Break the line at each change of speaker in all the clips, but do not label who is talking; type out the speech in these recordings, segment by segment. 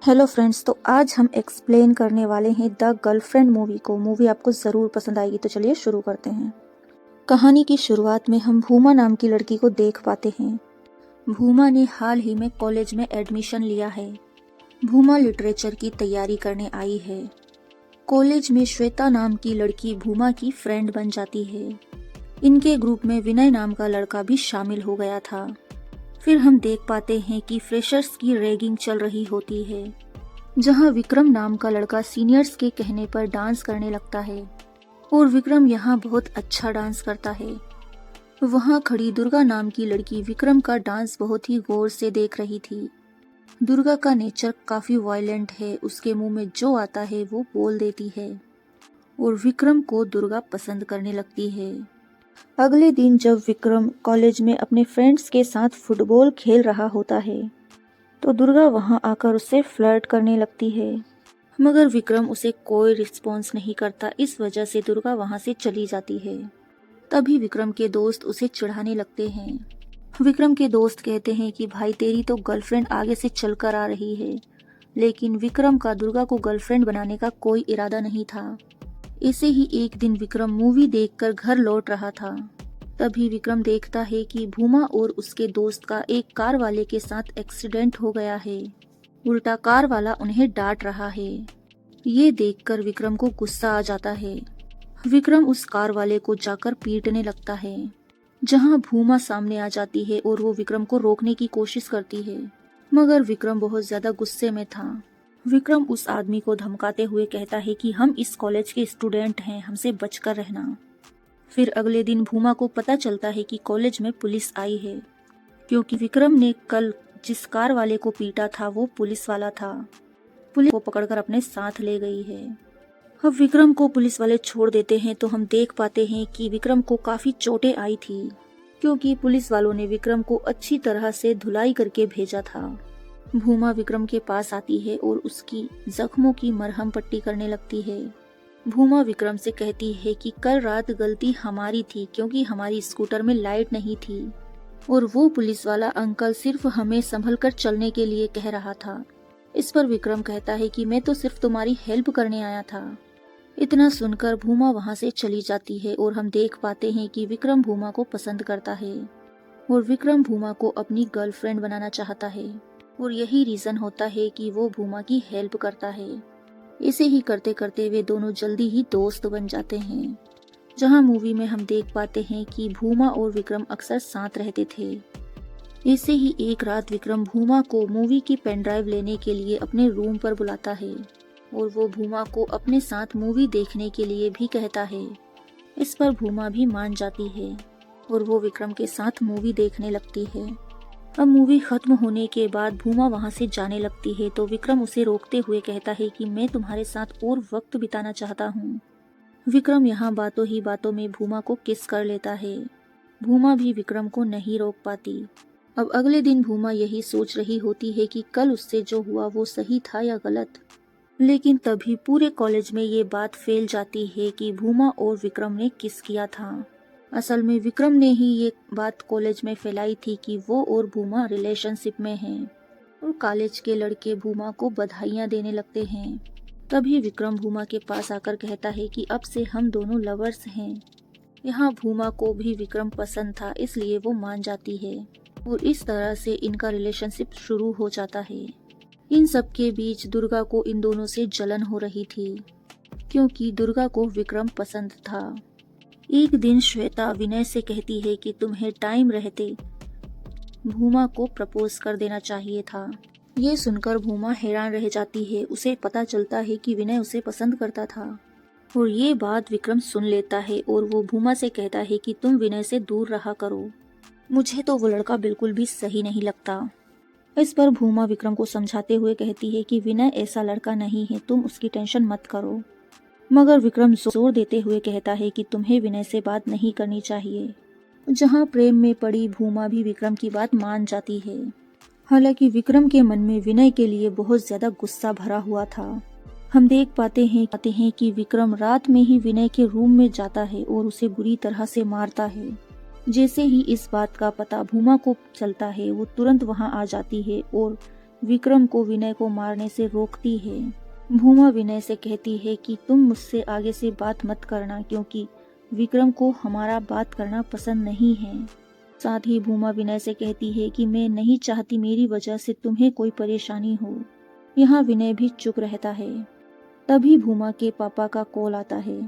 Hello friends, तो आज हम एक्सप्लेन करने वाले हैं द गर्लफ्रेंड मूवी को। मूवी आपको ज़रूर पसंद आएगी, तो चलिए शुरू करते हैं। कहानी की शुरुआत में हम भूमा नाम की लड़की को देख पाते हैं। भूमा ने हाल ही में कॉलेज में एडमिशन लिया है। भूमा लिटरेचर की तैयारी करने आई है। कॉलेज में श्वेता नाम की लड़की भूमा की फ्रेंड बन जाती है। इनके ग्रुप में विनय नाम का लड़का भी शामिल हो गया था। फिर हम देख पाते हैं कि फ्रेशर्स की रैगिंग चल रही होती है, जहां विक्रम नाम का लड़का सीनियर्स के कहने पर डांस करने लगता है और विक्रम यहां बहुत अच्छा डांस करता है। वहां खड़ी दुर्गा नाम की लड़की विक्रम का डांस बहुत ही गौर से देख रही थी। दुर्गा का नेचर काफी वायलेंट है, उसके मुंह में जो आता है वो बोल देती है और विक्रम को दुर्गा पसंद करने लगती है। अगले दिन जब विक्रम कॉलेज में अपने फ्रेंड्स के साथ फुटबॉल खेल रहा होता है, तो दुर्गा वहां आकर उससे फ्लर्ट करने लगती है, मगर विक्रम उसे कोई रिस्पॉन्स नहीं करता। इस वजह से दुर्गा वहां से चली जाती है। तभी विक्रम के दोस्त उसे चिढ़ाने लगते हैं। विक्रम के दोस्त कहते हैं कि भाई, तेरी तो गर्लफ्रेंड आगे से चलकर आ रही है, लेकिन विक्रम का दुर्गा को गर्लफ्रेंड बनाने का कोई इरादा नहीं था। ऐसे ही एक दिन विक्रम मूवी देखकर घर लौट रहा था। तभी विक्रम देखता है कि भूमा और उसके दोस्त का एक कार वाले के साथ एक्सीडेंट हो गया है। उल्टा कार वाला उन्हें डांट रहा है। ये देखकर विक्रम को गुस्सा आ जाता है। विक्रम उस कार वाले को जाकर पीटने लगता है, जहां भूमा सामने आ जाती है और वो विक्रम को रोकने की कोशिश करती है, मगर विक्रम बहुत ज्यादा गुस्से में था। विक्रम उस आदमी को धमकाते हुए कहता है कि हम इस कॉलेज के स्टूडेंट हैं, हमसे बचकर रहना। फिर अगले दिन भूमा को पता चलता है कि कॉलेज में पुलिस आई है, क्योंकि विक्रम ने कल जिस कार वाले को पीटा था वो पुलिस वाला था। पुलिस को पकड़कर अपने साथ ले गई है। अब विक्रम को पुलिस वाले छोड़ देते हैं, तो हम देख पाते हैं कि विक्रम को काफी चोटें आई थी, क्योंकि पुलिस वालों ने विक्रम को अच्छी तरह से धुलाई करके भेजा था। भूमा विक्रम के पास आती है और उसकी जख्मों की मरहम पट्टी करने लगती है। भूमा विक्रम से कहती है कि कल रात गलती हमारी थी, क्योंकि हमारी स्कूटर में लाइट नहीं थी और वो पुलिस वाला अंकल सिर्फ हमें संभल कर चलने के लिए कह रहा था। इस पर विक्रम कहता है कि मैं तो सिर्फ तुम्हारी हेल्प करने आया था। इतना सुनकर भूमा वहां से चली जाती है और हम देख पाते हैं कि विक्रम भूमा को पसंद करता है और विक्रम भूमा को अपनी गर्लफ्रेंड बनाना चाहता है, और यही रीजन होता है कि वो भूमा की हेल्प करता है। इसे ही करते करते वे दोनों जल्दी ही दोस्त बन जाते हैं, जहां मूवी में हम देख पाते हैं कि भूमा और विक्रम अक्सर साथ रहते थे। ऐसे ही एक रात विक्रम भूमा को मूवी की पेन ड्राइव लेने के लिए अपने रूम पर बुलाता है और वो भूमा को अपने साथ मूवी देखने के लिए भी कहता है। इस पर भूमा भी मान जाती है और वो विक्रम के साथ मूवी देखने लगती है। अब मूवी खत्म होने के बाद भूमा वहां से जाने लगती है, तो विक्रम उसे रोकते हुए कहता है कि मैं तुम्हारे साथ और वक्त बिताना चाहता हूँ। विक्रम यहाँ बातों ही बातों में भूमा को किस कर लेता है। भूमा भी विक्रम को नहीं रोक पाती। अब अगले दिन भूमा यही सोच रही होती है कि कल उससे जो हुआ वो सही था या गलत, लेकिन तभी पूरे कॉलेज में ये बात फैल जाती है कि भूमा और विक्रम ने किस किया था। असल में विक्रम ने ही ये बात कॉलेज में फैलाई थी कि वो और भूमा रिलेशनशिप में हैं, और कॉलेज के लड़के भूमा को बधाइयां देने लगते हैं। तभी विक्रम भूमा के पास आकर कहता है कि अब से हम दोनों लवर्स हैं। यहाँ भूमा को भी विक्रम पसंद था, इसलिए वो मान जाती है और इस तरह से इनका रिलेशनशिप शुरू हो जाता है। इन सब के बीच दुर्गा को इन दोनों से जलन हो रही थी, क्योंकि दुर्गा को विक्रम पसंद था। एक दिन श्वेता विनय से कहती है कि तुम्हें टाइम रहते भूमा को प्रपोज कर देना चाहिए था। ये सुनकर भूमा हैरान रह जाती है। उसे पता चलता है कि विनय उसे पसंद करता था, और ये बात विक्रम सुन लेता है और वो भूमा से कहता है कि तुम विनय से दूर रहा करो, मुझे तो वो लड़का बिल्कुल भी सही नहीं लगता। इस पर भूमा विक्रम को समझाते हुए कहती है कि विनय ऐसा लड़का नहीं है, तुम उसकी टेंशन मत करो। मगर विक्रम जोर देते हुए कहता है कि तुम्हें विनय से बात नहीं करनी चाहिए। जहां प्रेम में पड़ी भूमा भी विक्रम की बात मान जाती है। हालांकि विक्रम के मन में विनय के लिए बहुत ज्यादा गुस्सा भरा हुआ था। हम देख पाते हैं कि विक्रम रात में ही विनय के रूम में जाता है और उसे बुरी तरह से मारता है। जैसे ही इस बात का पता भूमा को चलता है, वो तुरंत वहां आ जाती है और विक्रम को विनय को मारने से रोकती है। भूमा विनय से कहती है कि तुम मुझसे आगे से बात मत करना, क्योंकि विक्रम को हमारा बात करना पसंद नहीं है। साथ ही भूमा विनय से कहती है कि मैं नहीं चाहती मेरी वजह से तुम्हें कोई परेशानी हो। यहाँ विनय भी चुप रहता है। तभी भूमा के पापा का कॉल आता है।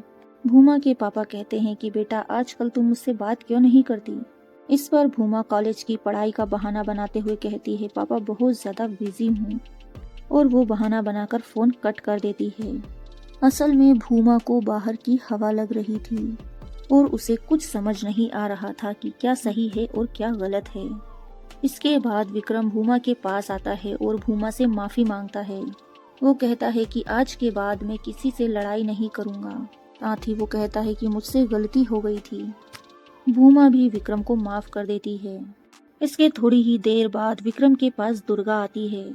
भूमा के पापा कहते हैं कि बेटा, आजकल तुम मुझसे बात क्यों नहीं करती। इस पर भूमा कॉलेज की पढ़ाई का बहाना बनाते हुए कहती है, पापा बहुत ज्यादा बिजी हूँ, और वो बहाना बनाकर फोन कट कर देती है। असल में भूमा को बाहर की हवा लग रही थी और उसे कुछ समझ नहीं आ रहा था कि क्या सही है और क्या गलत है। इसके बाद विक्रम भूमा के पास आता है और भूमा से माफी मांगता है। वो कहता है कि आज के बाद मैं किसी से लड़ाई नहीं करूँगा। साथ ही वो कहता है कि मुझसे गलती हो गई थी। भूमा भी विक्रम को माफ कर देती है। इसके थोड़ी ही देर बाद विक्रम के पास दुर्गा आती है।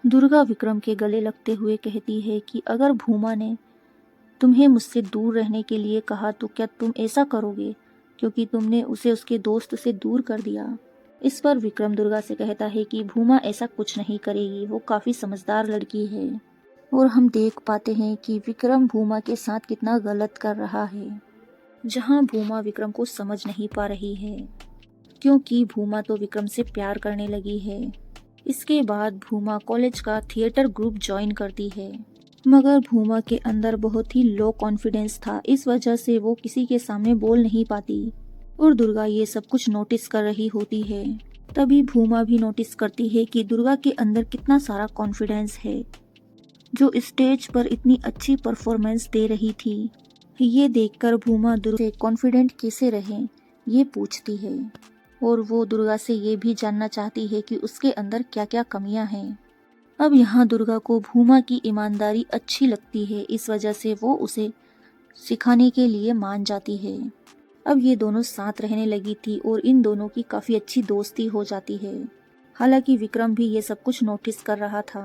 दुर्गा विक्रम के गले लगते हुए कहती है कि अगर भूमा ने तुम्हें मुझसे दूर रहने के लिए कहा तो क्या तुम ऐसा करोगे, क्योंकि तुमने उसे उसके दोस्त से दूर कर दिया। इस पर विक्रम दुर्गा से कहता है कि भूमा ऐसा कुछ नहीं करेगी, वो काफी समझदार लड़की है। और हम देख पाते हैं कि विक्रम भूमा के साथ कितना गलत कर रहा है, जहां भूमा विक्रम को समझ नहीं पा रही है, क्योंकि भूमा तो विक्रम से प्यार करने लगी है। इसके बाद भूमा कॉलेज का थिएटर ग्रुप ज्वाइन करती है, मगर भूमा के अंदर बहुत ही लो कॉन्फिडेंस था। इस वजह से वो किसी के सामने बोल नहीं पाती और दुर्गा ये सब कुछ नोटिस कर रही होती है। तभी भूमा भी नोटिस करती है कि दुर्गा के अंदर कितना सारा कॉन्फिडेंस है, जो स्टेज पर इतनी अच्छी परफॉर्मेंस दे रही थी। ये देखकर भूमा दुर्गा से कॉन्फिडेंट कैसे रहे ये पूछती है, और वो दुर्गा से ये भी जानना चाहती है कि उसके अंदर क्या क्या कमियां हैं। अब यहाँ दुर्गा को भूमा की ईमानदारी अच्छी लगती है, इस वजह से वो उसे सिखाने के लिए मान जाती है। अब ये दोनों साथ रहने लगी थी और इन दोनों की काफी अच्छी दोस्ती हो जाती है। हालांकि विक्रम भी ये सब कुछ नोटिस कर रहा था,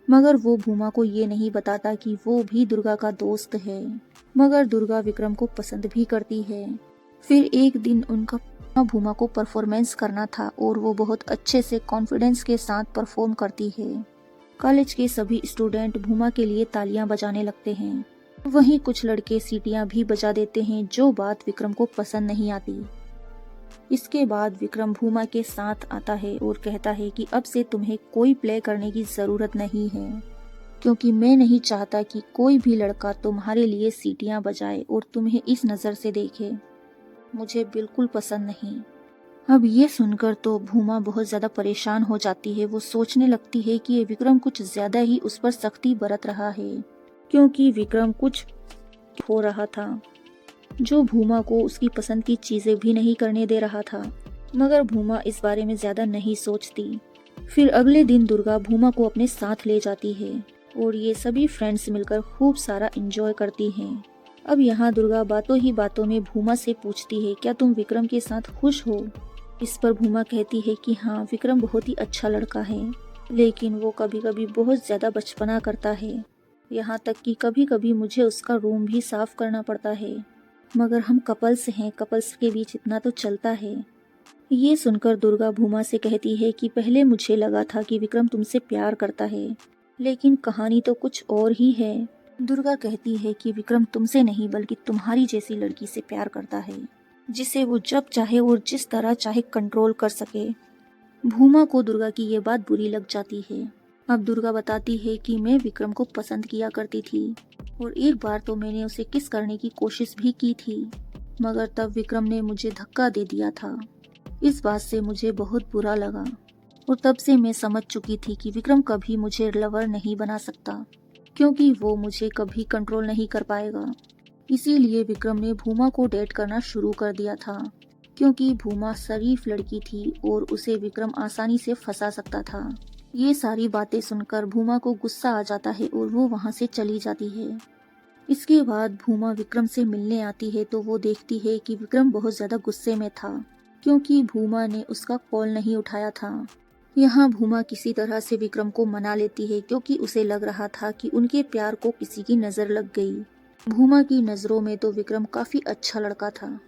मगर वो भूमा को ये नहीं बताता कि वो भी दुर्गा का दोस्त है। मगर दुर्गा विक्रम को पसंद भी करती है। फिर एक दिन उनका भूमा को परफॉर्मेंस करना था और वो बहुत अच्छे से कॉन्फिडेंस के साथ परफॉर्म करती है। कॉलेज के सभी स्टूडेंट भूमा के लिए तालियां बजाने लगते हैं। वहीं कुछ लड़के सीटियां भी बजा देते हैं, जो बात विक्रम को पसंद नहीं आती। इसके बाद विक्रम भूमा के साथ आता है और कहता है कि अब से तुम्हें कोई प्ले करने की जरूरत नहीं है, क्योंकि मैं नहीं चाहता कि कोई भी लड़का तुम्हारे लिए सीटियां बजाए और तुम्हें इस नज़र से देखे। मुझे बिल्कुल पसंद नहीं। अब ये सुनकर तो भूमा बहुत ज्यादा परेशान हो जाती है। वो सोचने लगती है कि ये विक्रम कुछ ज्यादा ही उस पर सख्ती बरत रहा है, क्योंकि विक्रम कुछ हो रहा था जो भूमा को उसकी पसंद की चीजें भी नहीं करने दे रहा था। मगर भूमा इस बारे में ज्यादा नहीं सोचती। फिर अगले दिन दुर्गा भूमा को अपने साथ ले जाती है और ये सभी फ्रेंड्स मिलकर खूब सारा एंजॉय करती हैं। अब यहाँ दुर्गा बातों ही बातों में भूमा से पूछती है, क्या तुम विक्रम के साथ खुश हो। इस पर भूमा कहती है कि हाँ, विक्रम बहुत ही अच्छा लड़का है, लेकिन वो कभी कभी बहुत ज्यादा बचपना करता है, यहाँ तक कि कभी कभी मुझे उसका रूम भी साफ करना पड़ता है। मगर हम कपल्स हैं, कपल्स के बीच इतना तो चलता है। ये सुनकर दुर्गा भूमा से कहती है कि पहले मुझे लगा था कि विक्रम तुमसे प्यार करता है, लेकिन कहानी तो कुछ और ही है। दुर्गा कहती है कि विक्रम तुमसे नहीं बल्कि तुम्हारी जैसी लड़की से प्यार करता है, जिसे वो जब चाहे और जिस तरह चाहे कंट्रोल कर सके। भूमा को दुर्गा की ये बात बुरी लग जाती है। अब दुर्गा बताती है कि मैं विक्रम को पसंद किया करती थी और एक बार तो मैंने उसे किस करने की कोशिश भी की थी, मगर तब विक्रम ने मुझे धक्का दे दिया था। इस बात से मुझे बहुत बुरा लगा और तब से मैं समझ चुकी थी कि विक्रम कभी मुझे लवर नहीं बना सकता, क्योंकि वो मुझे कभी कंट्रोल नहीं कर पाएगा। इसीलिए विक्रम ने भूमा को डेट करना शुरू कर दिया था, क्योंकि भूमा शरीफ लड़की थी और उसे विक्रम आसानी से फंसा सकता था। ये सारी बातें सुनकर भूमा को गुस्सा आ जाता है और वो वहाँ से चली जाती है। इसके बाद भूमा विक्रम से मिलने आती है तो वो देखती है कि विक्रम बहुत ज्यादा गुस्से में था, क्योंकि भूमा ने उसका कॉल नहीं उठाया था। यहाँ भूमा किसी तरह से विक्रम को मना लेती है, क्योंकि उसे लग रहा था कि उनके प्यार को किसी की नजर लग गई। भूमा की नजरों में तो विक्रम काफी अच्छा लड़का था।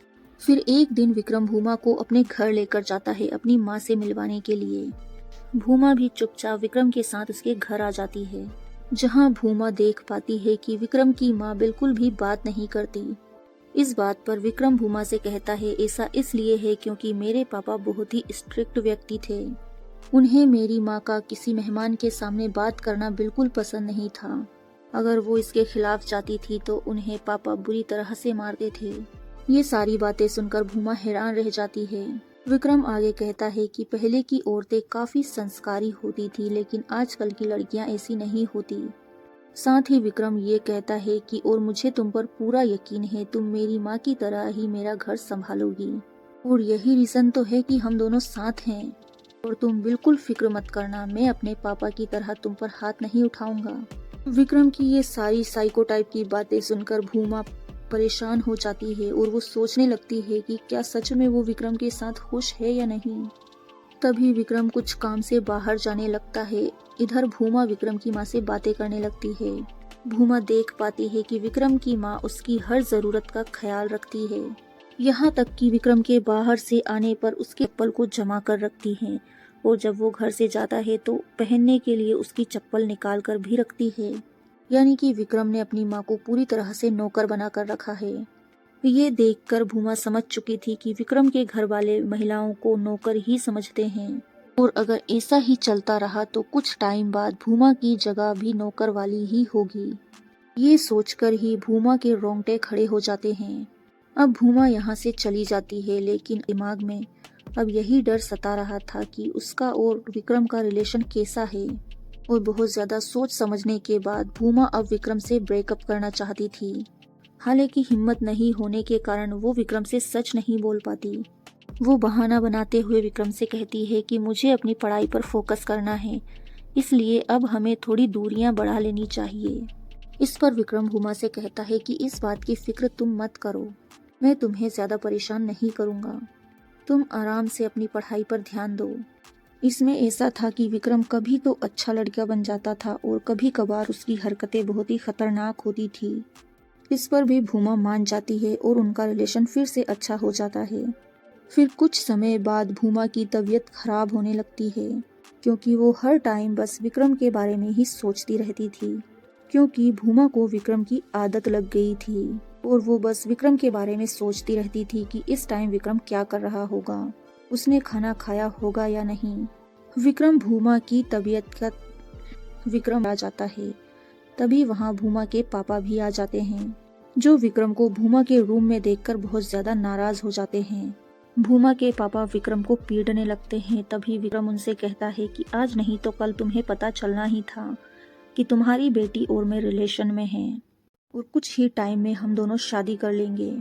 फिर एक दिन विक्रम भूमा को अपने घर लेकर जाता है अपनी माँ से मिलवाने के लिए। भूमा भी चुपचाप विक्रम के साथ उसके घर आ जाती है, जहां भूमा देख पाती है कि विक्रम की माँ बिल्कुल भी बात नहीं करती। इस बात पर विक्रम भूमा से कहता है, ऐसा इसलिए है क्योंकि मेरे पापा बहुत ही स्ट्रिक्ट व्यक्ति थे। उन्हें मेरी माँ का किसी मेहमान के सामने बात करना बिल्कुल पसंद नहीं था। अगर वो इसके खिलाफ जाती थी तो उन्हें पापा बुरी तरह से मारते थे। ये सारी बातें सुनकर भूमा हैरान रह जाती है। विक्रम आगे कहता है कि पहले की औरतें काफी संस्कारी होती थी, लेकिन आजकल की लड़कियां ऐसी नहीं होती। साथ ही विक्रम ये कहता है कि और मुझे तुम पर पूरा यकीन है, तुम मेरी माँ की तरह ही मेरा घर संभालोगी, और यही रीजन तो है कि हम दोनों साथ हैं। और तुम बिल्कुल फिक्र मत करना, मैं अपने पापा की तरह तुम पर हाथ नहीं उठाऊंगा। विक्रम की ये सारी साइको टाइप की बातें सुनकर भूमा परेशान हो जाती है और वो सोचने लगती है कि क्या सच में वो विक्रम के साथ खुश है या नहीं। तभी विक्रम कुछ काम से बाहर जाने लगता है। इधर भूमा विक्रम की माँ से बातें करने लगती है। भूमा देख पाती है कि विक्रम की माँ उसकी हर जरूरत का ख्याल रखती है, यहाँ तक कि विक्रम के बाहर से आने पर उसके चप्पल को जमा कर रखती है, और जब वो घर से जाता है तो पहनने के लिए उसकी चप्पल निकाल कर भी रखती है। यानी कि विक्रम ने अपनी माँ को पूरी तरह से नौकर बना कर रखा है। ये देखकर भूमा समझ चुकी थी कि विक्रम के घर वाले महिलाओं को नौकर ही समझते हैं, और अगर ऐसा ही चलता रहा तो कुछ टाइम बाद भूमा की जगह भी नौकर वाली ही होगी। ये सोचकर ही भूमा के रोंगटे खड़े हो जाते हैं। अब भूमा यहाँ से चली जाती है, लेकिन दिमाग में अब यही डर सता रहा था कि उसका और विक्रम का रिलेशन कैसा है। और बहुत ज्यादा सोच समझने के बाद भूमा अब विक्रम से ब्रेकअप करना चाहती थी। हालांकि हिम्मत नहीं होने के कारण वो विक्रम से सच नहीं बोल पाती। वो बहाना बनाते हुए विक्रम से कहती है कि मुझे अपनी पढ़ाई पर फोकस करना है, इसलिए अब हमें थोड़ी दूरियां बढ़ा लेनी चाहिए। इस पर विक्रम भूमा से कहता है कि इस बात की फिक्र तुम मत करो, मैं तुम्हें ज्यादा परेशान नहीं करूंगा, तुम आराम से अपनी पढ़ाई पर ध्यान दो। इसमें ऐसा था कि विक्रम कभी तो अच्छा लड़का बन जाता था और कभी कभार उसकी हरकतें बहुत ही खतरनाक होती थी। इस पर भी भूमा मान जाती है और उनका रिलेशन फिर से अच्छा हो जाता है। फिर कुछ समय बाद भूमा की तबीयत खराब होने लगती है, क्योंकि वो हर टाइम बस विक्रम के बारे में ही सोचती रहती थी। क्योंकि भूमा को विक्रम की आदत लग गई थी और वो बस विक्रम के बारे में सोचती रहती थी कि इस टाइम विक्रम क्या कर रहा होगा, उसने खाना खाया होगा या नहीं। विक्रम भूमा की तबीयत का विक्रम आ जाता है। तभी वहाँ भूमा के पापा भी आ जाते हैं, जो विक्रम को भूमा के रूम में देखकर बहुत ज्यादा नाराज हो जाते हैं। भूमा के पापा विक्रम को पीटने लगते हैं। तभी विक्रम उनसे कहता है कि आज नहीं तो कल तुम्हें पता चलना ही था कि तुम्हारी बेटी और मैं रिलेशन में हैं, और कुछ ही टाइम में हम दोनों शादी कर लेंगे।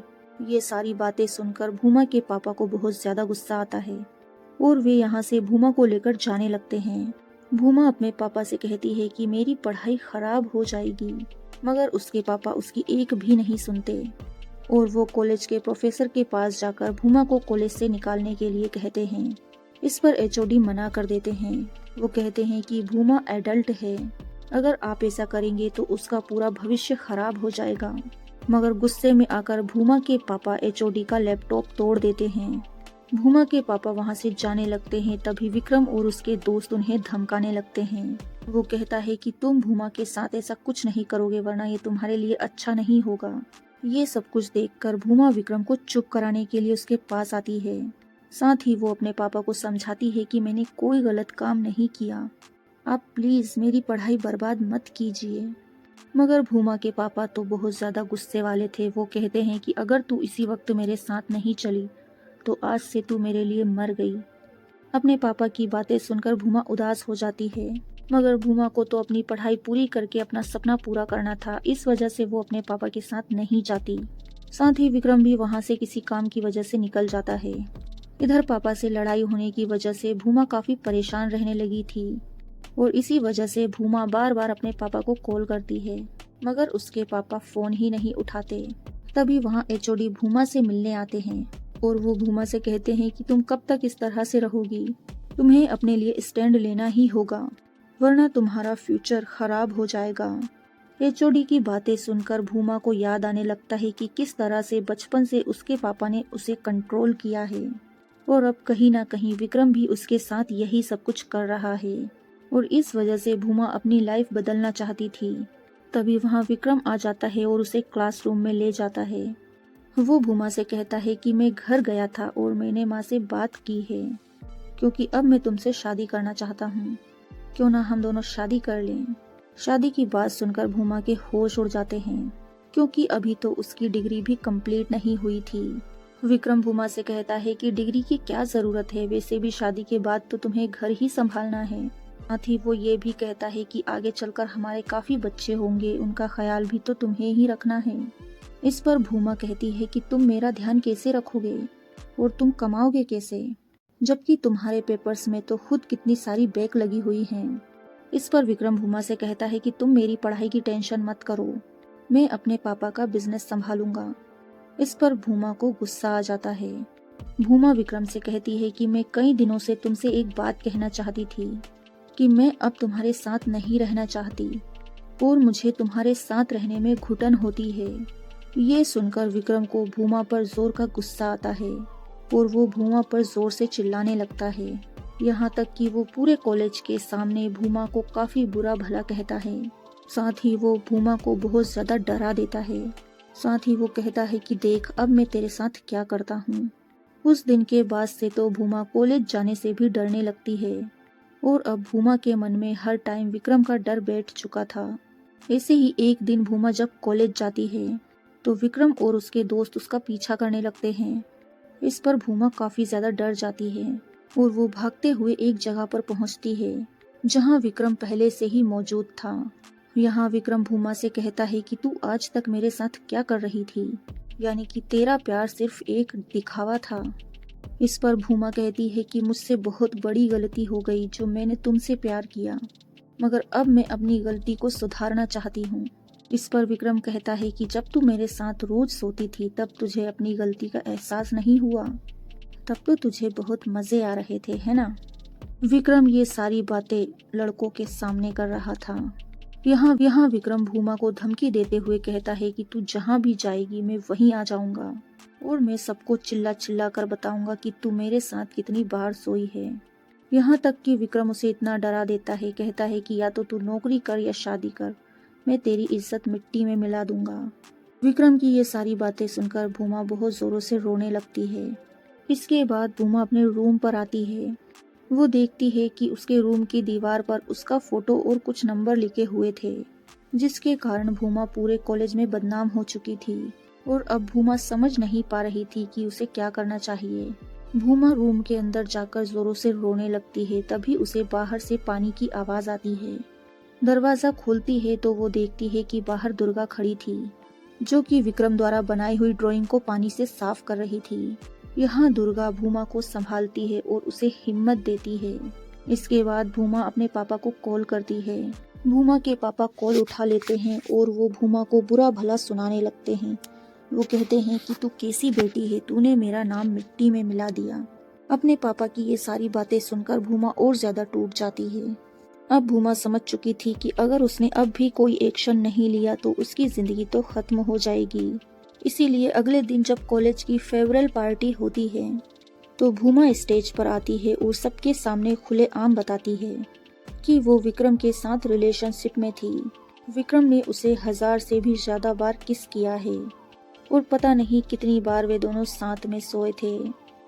ये सारी बातें सुनकर भूमा के पापा को बहुत ज्यादा गुस्सा आता है और वे यहाँ से भूमा को लेकर जाने लगते हैं। भूमा अपने पापा से कहती है कि मेरी पढ़ाई खराब हो जाएगी, मगर उसके पापा उसकी एक भी नहीं सुनते और वो कॉलेज के प्रोफेसर के पास जाकर भूमा को कॉलेज से निकालने के लिए कहते हैं। इस पर एचओडी मना कर देते हैं। वो कहते हैं कि भूमा एडल्ट है, अगर आप ऐसा करेंगे तो उसका पूरा भविष्य खराब हो जाएगा। मगर गुस्से में आकर भूमा के पापा एचओडी का लैपटॉप तोड़ देते हैं। भूमा के पापा वहां से जाने लगते हैं। तभी विक्रम और उसके दोस्त उन्हें धमकाने लगते हैं। वो कहता है कि तुम भूमा के साथ ऐसा कुछ नहीं करोगे, वरना ये तुम्हारे लिए अच्छा नहीं होगा। ये सब कुछ देखकर भूमा विक्रम को चुप कराने के लिए उसके पास आती है। साथ ही वो अपने पापा को समझाती है कि मैंने कोई गलत काम नहीं किया, आप प्लीज मेरी पढ़ाई बर्बाद मत कीजिए। मगर भूमा के पापा तो बहुत ज्यादा गुस्से वाले थे। वो कहते हैं कि अगर तू इसी वक्त मेरे साथ नहीं चली तो आज से तू मेरे लिए मर गई। अपने पापा की बातें सुनकर भूमा उदास हो जाती है, मगर भूमा को तो अपनी पढ़ाई पूरी करके अपना सपना पूरा करना था, इस वजह से वो अपने पापा के साथ नहीं जाती। साथ ही विक्रम भी वहाँ से किसी काम की वजह से निकल जाता है। इधर पापा से लड़ाई होने की वजह से भूमा काफी परेशान रहने लगी थी और इसी वजह से भूमा बार बार अपने पापा को कॉल करती है, मगर उसके पापा फोन ही नहीं उठाते। तभी वहाँ एचओडी भूमा से मिलने आते हैं और वो भूमा से कहते हैं कि तुम कब तक इस तरह से रहोगी, तुम्हें अपने लिए स्टैंड लेना ही होगा, वरना तुम्हारा फ्यूचर खराब हो जाएगा। एचओडी की बातें सुनकर भूमा को याद आने लगता है कि किस तरह से बचपन से उसके पापा ने उसे कंट्रोल किया है और अब कहीं ना कहीं विक्रम भी उसके साथ यही सब कुछ कर रहा है और इस वजह से भूमा अपनी लाइफ बदलना चाहती थी। तभी वहाँ विक्रम आ जाता है और उसे क्लासरूम में ले जाता है। वो भूमा से कहता है कि मैं घर गया था और मैंने माँ से बात की है, क्योंकि अब मैं तुमसे शादी करना चाहता हूँ। क्यों ना हम दोनों शादी कर लें। शादी की बात सुनकर भूमा के होश उड़ जाते हैं, क्योंकि अभी तो उसकी डिग्री भी कंप्लीट नहीं हुई थी। विक्रम भूमा से कहता है कि डिग्री की क्या जरूरत है, वैसे भी शादी के बाद तो तुम्हें घर ही संभालना है। साथ ही वो ये भी कहता है कि आगे चलकर हमारे काफी बच्चे होंगे, उनका ख्याल भी तो तुम्हें ही रखना है। इस पर भूमा कहती है कि तुम मेरा ध्यान कैसे रखोगे और तुम कमाओगे कैसे, जबकि तुम्हारे पेपर्स में तो खुद कितनी सारी बैक लगी हुई हैं। इस पर विक्रम भूमा से कहता है कि तुम मेरी पढ़ाई की टेंशन मत करो, मैं अपने पापा का बिजनेस संभालूंगा। इस पर भूमा को गुस्सा आ जाता है। भूमा विक्रम से कहती है कि मैं कई दिनों से तुमसे एक बात कहना चाहती थी कि मैं अब तुम्हारे साथ नहीं रहना चाहती और मुझे तुम्हारे साथ रहने में घुटन होती है। ये सुनकर विक्रम को भूमा पर जोर का गुस्सा आता है और वो भूमा पर जोर से चिल्लाने लगता है, यहाँ तक कि वो पूरे कॉलेज के सामने भूमा को काफी बुरा भला कहता है। साथ ही वो भूमा को बहुत ज्यादा डरा देता है। साथ ही वो कहता है कि देख अब मैं तेरे साथ क्या करता हूँ। उस दिन के बाद से तो भूमा कॉलेज जाने से भी डरने लगती है और अब भूमा के मन में हर टाइम विक्रम का डर बैठ चुका था। ऐसे ही एक दिन भूमा जब कॉलेज जाती है तो विक्रम और उसके दोस्त उसका पीछा करने लगते हैं। इस पर भूमा काफी ज्यादा डर जाती है और वो भागते हुए एक जगह पर पहुंचती है जहां विक्रम पहले से ही मौजूद था। यहाँ विक्रम भूमा से कहता है कि तू आज तक मेरे साथ क्या कर रही थी, यानी कि तेरा प्यार सिर्फ एक दिखावा था। इस पर भूमा कहती है कि मुझसे बहुत बड़ी गलती हो गई जो मैंने तुमसे प्यार किया, मगर अब मैं अपनी गलती को सुधारना चाहती हूँ। इस पर विक्रम कहता है कि जब तू मेरे साथ रोज सोती थी तब तुझे अपनी गलती का एहसास नहीं हुआ, तब तो तुझे बहुत मजे आ रहे थे, है ना। विक्रम ये सारी बातें लड़कों के सामने कर रहा था। यहाँ विक्रम भूमा को धमकी देते हुए कहता है कि तू जहाँ भी जाएगी मैं वहीं आ जाऊंगा और मैं सबको चिल्ला चिल्ला कर बताऊंगा कि तू मेरे साथ कितनी बार सोई है। यहाँ तक कि विक्रम उसे इतना डरा देता है, कहता है कि या तो तू नौकरी कर या शादी कर, मैं तेरी इज्जत मिट्टी में मिला दूंगा। विक्रम की ये सारी बातें सुनकर भूमा बहुत जोरों से रोने लगती है। इसके बाद भूमा अपने रूम पर आती है। वो देखती है कि उसके रूम की दीवार पर उसका फोटो और कुछ नंबर लिखे हुए थे, जिसके कारण भूमा पूरे कॉलेज में बदनाम हो चुकी थी और अब भूमा समझ नहीं पा रही थी कि उसे क्या करना चाहिए। भूमा रूम के अंदर जाकर जोरों से रोने लगती है। तभी उसे बाहर से पानी की आवाज आती है। दरवाजा खोलती है तो वो देखती है कि बाहर दुर्गा खड़ी थी, जो कि विक्रम द्वारा बनाई हुई ड्राइंग को पानी से साफ कर रही थी। यहाँ दुर्गा भूमा को संभालती है और उसे हिम्मत देती है। इसके बाद भूमा अपने पापा को कॉल करती है। भूमा के पापा कॉल उठा लेते हैं और वो भूमा को बुरा भला सुनाने लगते हैं। वो कहते हैं कि तू कैसी बेटी है, तूने मेरा नाम मिट्टी में मिला दिया। अपने पापा की ये सारी बातें सुनकर भूमा और ज्यादा टूट जाती है। अब भूमा समझ चुकी थी कि अगर उसने अब भी कोई एक्शन नहीं लिया तो उसकी जिंदगी तो खत्म हो जाएगी। इसीलिए अगले दिन जब कॉलेज की फेयरवेल पार्टी होती है तो भूमा स्टेज पर आती है और सबके सामने खुलेआम बताती है कि वो विक्रम के साथ रिलेशनशिप में थी। विक्रम ने उसे 1000 से भी ज्यादा बार किस किया है और पता नहीं कितनी बार वे दोनों साथ में सोए थे।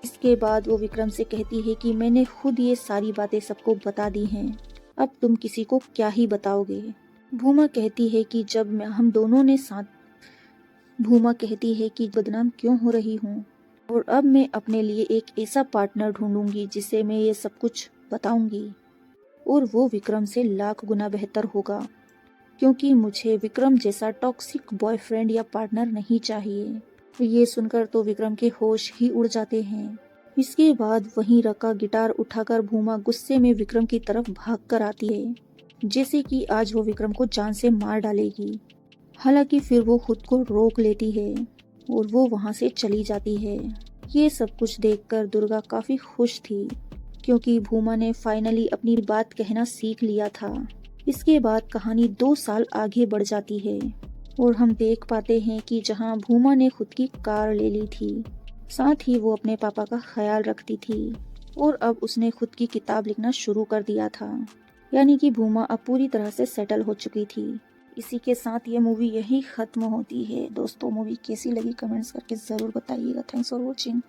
इसके बाद वो विक्रम से कहती है कि मैंने खुद ये सारी बातें सबको बता दी हैं, अब तुम किसी को क्या ही बताओगे। भूमा कहती है कि हम दोनों ने साथ भूमा कहती है कि बदनाम क्यों हो रही हूँ और अब मैं अपने लिए एक ऐसा पार्टनर ढूंढूंगी जिसे मैं ये सब कुछ बताऊंगी और वो विक्रम से लाख गुना बेहतर होगा, क्योंकि मुझे विक्रम जैसा टॉक्सिक बॉयफ्रेंड या पार्टनर नहीं चाहिए। ये सुनकर तो विक्रम के होश ही उड़ जाते हैं। इसके बाद वहीं रखा गिटार उठाकर भूमा गुस्से में विक्रम की तरफ भाग कर आती है, जैसे कि आज वो विक्रम को जान से मार डालेगी। हालांकि फिर वो खुद को रोक लेती है और वो वहां से चली जाती है। ये सब कुछ देखकर दुर्गा काफी खुश थी, क्योंकि भूमा ने फाइनली अपनी बात कहना सीख लिया था। इसके बाद कहानी 2 साल आगे बढ़ जाती है और हम देख पाते हैं कि जहां भूमा ने खुद की कार ले ली थी, साथ ही वो अपने पापा का ख्याल रखती थी और अब उसने खुद की किताब लिखना शुरू कर दिया था। यानी कि भूमा अब पूरी तरह से सेटल हो चुकी थी। इसी के साथ ये मूवी यही खत्म होती है। दोस्तों, मूवी कैसी लगी कमेंट्स करके ज़रूर बताइएगा। Thanks for watching.